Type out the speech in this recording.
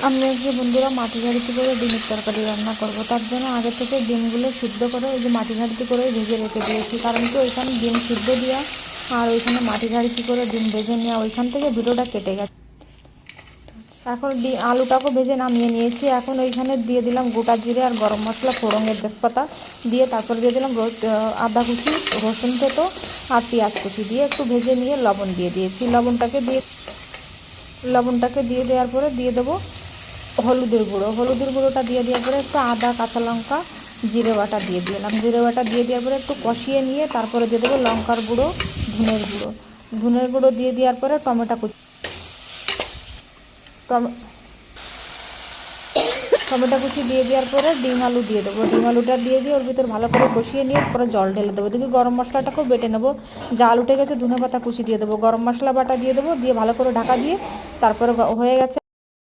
আমি আজকে বন্ধুরা মাটির হাঁড়িতে করে ডিমের তরকারি রান্না করব। তার জন্য আগে থেকে ডিমগুলো সিদ্ধ করে ওই যে মাটির হাঁড়িতে করে ভেজে রেখে দিয়েছি, কারণ কি ওইখানে ডিম সিদ্ধ দেওয়া আর ওইখানে মাটির হাঁড়িতে করে ডিম ভেজে নেওয়া, ওইখান থেকে ভিডিওটা কেটে গেছে। এখন আলুটাকে ভেজে নামিয়ে নিয়েছি। এখন ওইখানে দিয়ে দিলাম গোটা জিরে আর গরম মশলা, ফোড়নের তেজপাতা দিয়ে তারপরে দিয়ে দিলাম আদা কুচি, রসুন থেতো আর পেঁয়াজ কুচি দিয়ে একটু ভেজে নিয়ে লবণ দিয়ে দিয়েছি। লবণটাকে দিয়ে দেওয়ার পরে দিয়ে দেবো হলুদের গুঁড়োটা দিয়ে দেওয়ার পরে একটু আদা, কাঁচা লঙ্কা, জিরে বাটা দিয়ে দিলাম। জিরে বাটা দিয়ে দেওয়ার পরে একটু কষিয়ে নিয়ে তারপরে দিয়ে দেবো লঙ্কার গুঁড়ো, ধনের গুঁড়ো দিয়ে দেওয়ার পরে টমেটো কুচি দিয়ে দেওয়ার পরে ডিম আলু দিয়ে দেবো। ডিম আলুটা দিয়ে দিয়ে ওর ভিতর ভালো করে কষিয়ে নিয়ে পরে জল ঢেলে দেবো। দেখি গরম মশলাটাকেও বেটে নেবো, জাল উঠে গেছে ধনে পাতা কুচি দিয়ে দেবো, গরম মশলা বাটা দিয়ে দেবো, দিয়ে ভালো করে ঢাকা দিয়ে তারপরে হয়ে গেছে